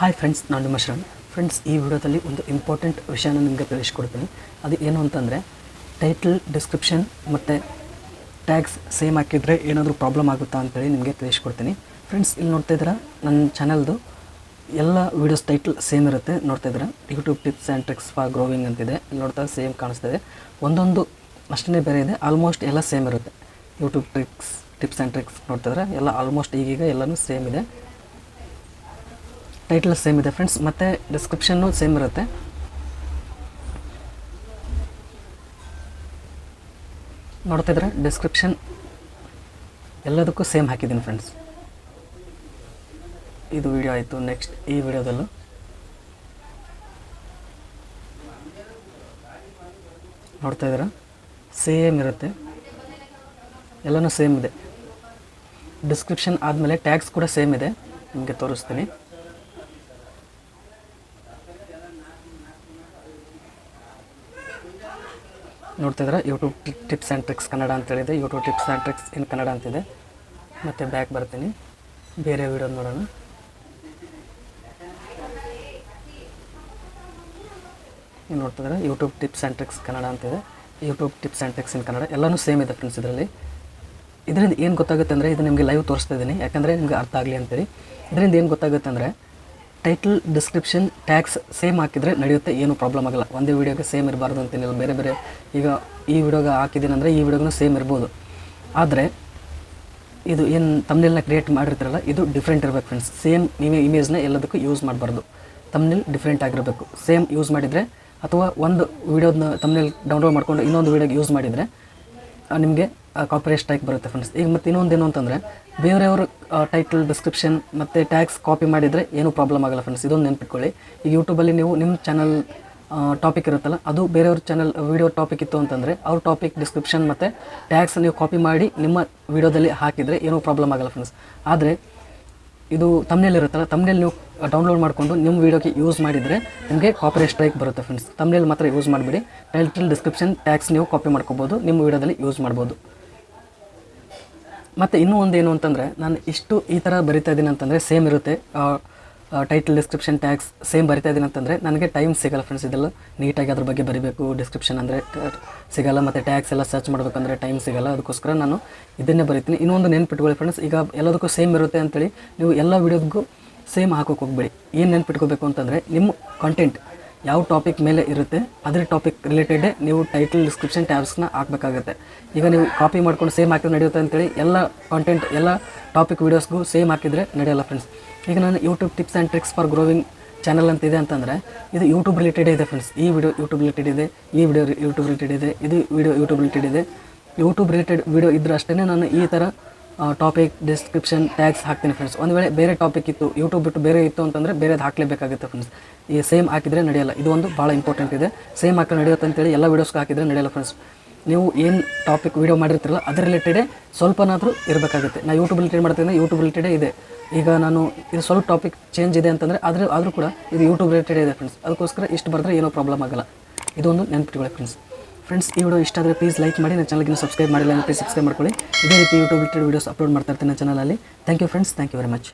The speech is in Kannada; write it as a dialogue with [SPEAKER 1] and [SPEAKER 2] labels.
[SPEAKER 1] ಹಾಯ್ ಫ್ರೆಂಡ್ಸ್, ನಾನು ನಿಮ್ಮ ಶರಣ್. ಫ್ರೆಂಡ್ಸ್, ಈ ವಿಡಿಯೋದಲ್ಲಿ ಒಂದು ಇಂಪಾರ್ಟೆಂಟ್ ವಿಷಯನ ನಿಮಗೆ ತಿಳಿಸ್ಕೊಡ್ತೀನಿ. ಅದು ಏನು ಅಂತಂದರೆ, ಟೈಟಲ್, ಡಿಸ್ಕ್ರಿಪ್ಷನ್ ಮತ್ತು ಟ್ಯಾಗ್ಸ್ ಸೇಮ್ ಹಾಕಿದರೆ ಏನಾದರೂ ಪ್ರಾಬ್ಲಮ್ ಆಗುತ್ತಾ ಅಂತೇಳಿ ನಿಮಗೆ ತಿಳಿಸ್ಕೊಡ್ತೀನಿ. ಫ್ರೆಂಡ್ಸ್, ಇಲ್ಲಿ ನೋಡ್ತಾ ಇದ್ದೀರಾ, ನನ್ನ ಚಾನಲ್ದು ಎಲ್ಲ ವೀಡಿಯೋಸ್ ಟೈಟಲ್ ಸೇಮ್ ಇರುತ್ತೆ. ನೋಡ್ತಾ ಇದ್ದೀರಾ, YouTube tips and tricks for growing ಅಂತಿದೆ. ಇಲ್ಲಿ ನೋಡ್ತಾ ಸೇಮ್ ಕಾಣಿಸ್ತಿದೆ. ಒಂದೊಂದು ಅಷ್ಟೇ ಬೇರೆ ಇದೆ, ಆಲ್ಮೋಸ್ಟ್ ಎಲ್ಲ ಸೇಮ್ ಇರುತ್ತೆ. ಯೂಟ್ಯೂಬ್ ಟಿಪ್ಸ್ ಆ್ಯಂಡ್ ಟ್ರಿಕ್ಸ್ ನೋಡ್ತಿದ್ರೆ ಎಲ್ಲ ಆಲ್ಮೋಸ್ಟ್ ಈಗೀಗ ಎಲ್ಲನೂ ಸೇಮ್ ಇದೆ. ಟೈಟಲ್ ಸೇಮ್ ಇದೆ ಫ್ರೆಂಡ್ಸ್, ಮತ್ತು ಡಿಸ್ಕ್ರಿಪ್ಷನ್ನು ಸೇಮ್ ಇರುತ್ತೆ. ನೋಡ್ತಿದ್ರೆ ಡಿಸ್ಕ್ರಿಪ್ಷನ್ ಎಲ್ಲದಕ್ಕೂ ಸೇಮ್ ಹಾಕಿದ್ದೀನಿ ಫ್ರೆಂಡ್ಸ್. ಇದು ವಿಡಿಯೋ ಆಯಿತು. ನೆಕ್ಸ್ಟ್ ಈ ವಿಡಿಯೋದಲ್ಲೂ ನೋಡ್ತಾ ಇದ್ದೀರಾ, ಸೇಮ್ ಇರುತ್ತೆ, ಎಲ್ಲನೂ ಸೇಮ್ ಇದೆ. ಡಿಸ್ಕ್ರಿಪ್ಷನ್ ಆದಮೇಲೆ ಟ್ಯಾಗ್ಸ್ ಕೂಡ ಸೇಮ್ ಇದೆ, ನಿಮಗೆ ತೋರಿಸ್ತೀನಿ. ನೋಡ್ತಿದ್ರೆ YouTube tips and tricks Kannada ಅಂತೇಳಿದೆ, YouTube tips and tricks in Kannada ಅಂತಿದೆ. ಮತ್ತು ಬ್ಯಾಕ್ ಬರ್ತೀನಿ, ಬೇರೆ ವಿಡಿಯೋ ನೋಡೋಣ. ನೀವು ನೋಡ್ತಿದ್ರೆ YouTube tips and tricks Kannada ಅಂತಿದೆ, YouTube tips and tricks in Kannada ಎಲ್ಲನೂ ಸೇಮ್ ಇದೆ ಫ್ರೆಂಡ್ಸ್. ಇದರಿಂದ ಏನು ಗೊತ್ತಾಗುತ್ತೆ ಅಂದರೆ, ಇದು ನಿಮಗೆ ಲೈವ್ ತೋರಿಸ್ತಾ ಇದ್ದೀನಿ ಯಾಕಂದರೆ ನಿಮಗೆ ಅರ್ಥ ಆಗಲಿ ಅಂತೇಳಿ. ಇದರಿಂದ ಏನು ಗೊತ್ತಾಗುತ್ತೆ ಅಂದರೆ, ಟೈಟಲ್, ಡಿಸ್ಕ್ರಿಪ್ಷನ್, ಟ್ಯಾಗ್ಸ್ ಸೇಮ್ ಹಾಕಿದರೆ ನಡೆಯುತ್ತೆ, ಏನೂ ಪ್ರಾಬ್ಲಮ್ ಆಗಲ್ಲ. ಒಂದೇ ವೀಡಿಯೋಗೆ ಸೇಮ್ ಇರಬಾರ್ದು ಅಂತೇನಿಲ್ಲ. ಬೇರೆ ಬೇರೆ ಈಗ ಈ ವಿಡಿಯೋಗೆ ಹಾಕಿದ್ದೀನಿ ಅಂದರೆ ಈ ವಿಡಿಯೋಗೂ ಸೇಮ್ ಇರ್ಬೋದು. ಆದರೆ ಇದು ಏನು ತಮ್ನೇಲ್ನ ಕ್ರಿಯೇಟ್ ಮಾಡಿರ್ತೀರಲ್ಲ, ಇದು ಡಿಫ್ರೆಂಟ್ ಇರಬೇಕು ಫ್ರೆಂಡ್ಸ್. ಸೇಮ್ ನೀವೇ ಇಮೇಜ್ನ ಎಲ್ಲದಕ್ಕೂ ಯೂಸ್ ಮಾಡಬಾರ್ದು. ತಮ್ನೇಲ್ ಡಿಫ್ರೆಂಟ್ ಆಗಿರಬೇಕು. ಸೇಮ್ ಯೂಸ್ ಮಾಡಿದರೆ, ಅಥವಾ ಒಂದು ವೀಡಿಯೋದನ್ನ ತಮ್ನೇಲ್ ಡೌನ್ಲೋಡ್ ಮಾಡಿಕೊಂಡು ಇನ್ನೊಂದು ವೀಡಿಯೋಗೆ ಯೂಸ್ ಮಾಡಿದರೆ ನಿಮಗೆ ಕಾಪಿರೈಟ್ ಸ್ಟ್ರೈಕ್ ಬರುತ್ತೆ ಫ್ರೆಂಡ್ಸ್. ಈಗ ಮತ್ತು ಇನ್ನೊಂದೇನು ಅಂತಂದರೆ, ಬೇರೆಯವರು ಟೈಟಲ್, ಡಿಸ್ಕ್ರಿಪ್ಷನ್ ಮತ್ತು ಟ್ಯಾಗ್ಸ್ ಕಾಪಿ ಮಾಡಿದರೆ ಏನೂ ಪ್ರಾಬ್ಲಮ್ ಆಗಲ್ಲ ಫ್ರೆಂಡ್ಸ್. ಇದೊಂದು ನೆನ್ಪಿಟ್ಕೊಳ್ಳಿ. ಈಗ ಯೂಟ್ಯೂಬಲ್ಲಿ ನೀವು ನಿಮ್ಮ ಚಾನಲ್ ಟಾಪಿಕ್ ಇರುತ್ತಲ್ಲ, ಅದು ಬೇರೆಯವ್ರ ಚಾನಲ್ ವೀಡಿಯೋ ಟಾಪಿಕ್ ಇತ್ತು ಅಂತಂದರೆ ಅವ್ರ ಟಾಪಿಕ್, ಡಿಸ್ಕ್ರಿಪ್ಷನ್ ಮತ್ತು ಟ್ಯಾಗ್ಸ್ ನೀವು ಕಾಪಿ ಮಾಡಿ ನಿಮ್ಮ ವೀಡಿಯೋದಲ್ಲಿ ಹಾಕಿದರೆ ಏನೂ ಪ್ರಾಬ್ಲಮ್ ಆಗಲ್ಲ ಫ್ರೆಂಡ್ಸ್. ಆದರೆ ಇದು ತಮ್ನೇಲ್ ಇರುತ್ತಲ್ಲ, ತಮ್ನೇಲ್ ನೀವು ಡೌನ್ಲೋಡ್ ಮಾಡಿಕೊಂಡು ನಿಮ್ಮ ವೀಡಿಯೋಗೆ ಯೂಸ್ ಮಾಡಿದರೆ ನಿಮಗೆ ಕಾಪಿರೈಟ್ ಸ್ಟ್ರೈಕ್ ಬರುತ್ತೆ ಫ್ರೆಂಡ್ಸ್. ತಮ್ನೇಲ್ ಮಾತ್ರ ಯೂಸ್ ಮಾಡಿಬಿಡಿ. ಟೈಟಲ್, ಡಿಸ್ಕ್ರಿಪ್ಷನ್, ಟ್ಯಾಗ್ಸ್ ನೀವು ಕಾಪಿ ಮಾಡ್ಕೋಬೋದು, ನಿಮ್ಮ ವೀಡಿಯೋದಲ್ಲಿ ಯೂಸ್ ಮಾಡ್ಬೋದು. ಮತ್ತು ಇನ್ನೂ ಒಂದು ಏನು ಅಂತಂದರೆ, ನಾನು ಇಷ್ಟು ಈ ಥರ ಬರಿತಾ ಇದ್ದೀನಿ ಅಂತಂದರೆ ಸೇಮ್ ಇರುತ್ತೆ. ಟೈಟಲ್, ಡಿಸ್ಕ್ರಿಪ್ಷನ್, ಟ್ಯಾಗ್ಸ್ ಸೇಮ್ ಬರಿತಾ ಇದ್ದೀನಿ ಅಂತಂದರೆ ನನಗೆ ಟೈಮ್ ಸಿಗೋಲ್ಲ ಫ್ರೆಂಡ್ಸ್. ಇದೆಲ್ಲ ನೀಟಾಗಿ ಅದ್ರ ಬಗ್ಗೆ ಬರೀಬೇಕು. ಡಿಸ್ಕ್ರಿಪ್ಷನ್ ಅಂದರೆ ಸಿಗೋಲ್ಲ, ಮತ್ತು ಟ್ಯಾಗ್ಸ್ ಎಲ್ಲ ಸರ್ಚ್ ಮಾಡಬೇಕಂದ್ರೆ ಟೈಮ್ ಸಿಗೋಲ್ಲ. ಅದಕ್ಕೋಸ್ಕರ ನಾನು ಇದನ್ನೇ ಬರೀತೀನಿ. ಇನ್ನೊಂದು ನೆನ್ಪಿಟ್ಕೊಳ್ಳಿ ಫ್ರೆಂಡ್ಸ್, ಈಗ ಎಲ್ಲದಕ್ಕೂ ಸೇಮ್ ಇರುತ್ತೆ ಅಂತೇಳಿ ನೀವು ಎಲ್ಲ ವೀಡಿಯೋಗೂ ಸೇಮ್ ಹಾಕೋಕೆ ಹೋಗ್ಬೇಡಿ. ಏನು ನೆನ್ಪಿಟ್ಕೋಬೇಕು ಅಂತಂದರೆ, ನಿಮ್ಮ ಕಂಟೆಂಟ್ ಯಾವ ಟಾಪಿಕ್ ಮೇಲೆ ಇರುತ್ತೆ ಅದ್ರ ಟಾಪಿಕ್ ರಿಲೇಟೆಡೇ ನೀವು ಟೈಟಲ್, ಡಿಸ್ಕ್ರಿಪ್ಷನ್, ಟ್ಯಾಗ್ಸ್ನ ಹಾಕಬೇಕಾಗುತ್ತೆ. ಈಗ ನೀವು ಕಾಪಿ ಮಾಡ್ಕೊಂಡು ಸೇಮ್ ಹಾಕಿದ್ರೆ ನಡೆಯುತ್ತೆ ಅಂತೇಳಿ ಎಲ್ಲ ಕಾಂಟೆಂಟ್, ಎಲ್ಲ ಟಾಪಿಕ್ ವೀಡಿಯೋಸ್ಗೂ ಸೇಮ್ ಹಾಕಿದರೆ ನಡೆಯಲ್ಲ ಫ್ರೆಂಡ್ಸ್. ಈಗ ನಾನು YouTube tips and tricks for growing channel ಅಂತಿದೆ ಅಂತಂದರೆ, ಇದು ಯೂಟ್ಯೂಬ್ ರಿಲೇಟೆಡ್ ಇದೆ ಫ್ರೆಂಡ್ಸ್. ಈ ವಿಡಿಯೋ ಯೂಟ್ಯೂಬ್ ರಿಲೇಟೆಡ್ ಇದೆ, ಈ ವಿಡಿಯೋ ಯೂಟ್ಯೂಬ್ ರಿಲೇಟೆಡ್ ಇದೆ, ಇದು ವಿಡಿಯೋ ಯೂಟ್ಯೂಬ್ ರಿಲೇಟೆಡ್ ಇದೆ. ಯೂಟ್ಯೂಬ್ ರಿಲೇಟೆಡ್ ವಿಡಿಯೋ ಇದ್ದರೆ ಅಷ್ಟೇ ನಾನು ಈ ಥರ ಟಾಪಿಕ್, ಡಿಸ್ಕ್ರಿಪ್ಷನ್, ಟ್ಯಾಗ್ಸ್ ಹಾಕ್ತೀನಿ ಫ್ರೆಂಡ್ಸ್. ಒಂದು ವೇಳೆ ಬೇರೆ ಟಾಪಿಕ್ ಇತ್ತು, ಯೂಟ್ಯೂಬ್ ಬಿಟ್ಟು ಬೇರೆ ಇತ್ತು ಅಂತಂದರೆ ಬೇರೆದು ಹಾಕಲೇಬೇಕಾಗುತ್ತೆ ಫ್ರೆಂಡ್ಸ್. ಈ ಸೇಮ್ ಹಾಕಿದರೆ ನಡೆಯಲ್ಲ. ಇದು ಒಂದು ಭಾಳ ಇಂಪಾರ್ಟೆಂಟ್ ಇದೆ. ಸೇಮ್ ಹಾಕಿ ನಡೆಯುತ್ತೆ ಅಂತೇಳಿ ಎಲ್ಲ ವೀಡಿಯೋಸ್ಗೆ ಹಾಕಿದರೆ ನಡೆಯಲ್ಲ ಫ್ರೆಂಡ್ಸ್. ನೀವು ಏನು ಟಾಪಿಕ್ ವೀಡಿಯೋ ಮಾಡಿರ್ತೀರಲ್ಲ ಅದ್ರ ರಿಲೇಟೆಡೇ ಸ್ವಲ್ಪನಾದರೂ ಇರಬೇಕಾಗುತ್ತೆ. ನಾನು ಯೂಟ್ಯೂಬ್ ರಿಲೇಟೆಡ್ ಮಾಡ್ತೀನಿ, ಯೂಟ್ಯೂಬ್ ರಿಲೇಟೆಡೇ ಇದೆ. ಈಗ ನಾನು ಇದು ಸ್ವಲ್ಪ ಟಾಪಿಕ್ ಚೇಂಜ್ ಇದೆ ಅಂತಂದರೆ ಆದರೂ ಕೂಡ ಇದು ಯೂಟ್ಯೂಬ್ ರಿಲೇಟೆಡ್ ಇದೆ ಫ್ರೆಂಡ್ಸ್. ಅದಕ್ಕೋಸ್ಕರ ಇಷ್ಟು ಬರೆದ್ರೆ ಏನೋ ಪ್ರಾಬ್ಲಮ್ ಆಗಲ್ಲ. ಇದೊಂದು ನೆನ್ಪಿಟ್ಕೊಳ್ಳಿ ಫ್ರೆಂಡ್ಸ್. ಈ ವಿಡಿಯೋ ಇಷ್ಟ ಆದರೆ ಪ್ಲೀಸ್ ಲೈಕ್ ಮಾಡಿ. ನನ್ನ ಚಾನಲ್ಗೆ ಸಬ್ಸ್ಕ್ರೈಬ್ ಮಾಡಿಲ್ಲ ಅಂದರೆ ಪ್ಲೀಸ್ ಸಬ್ಸ್ಕ್ರೈಬ್ ಮಾಡ್ಕೊಳ್ಳಿ. ಇದೇ ರೀತಿ ಯೂಟ್ಯೂಬ್ ರಿಲೇಟೆಡ್ ವೀಡಿಯೋಸ್ ಅಪ್ಲೋಡ್ ಮಾಡ್ತಾ ಇರ್ತೀನಿ ನನ್ನ ಚಾನಲಲ್ಲಿ. Thank you friends, thank you very much.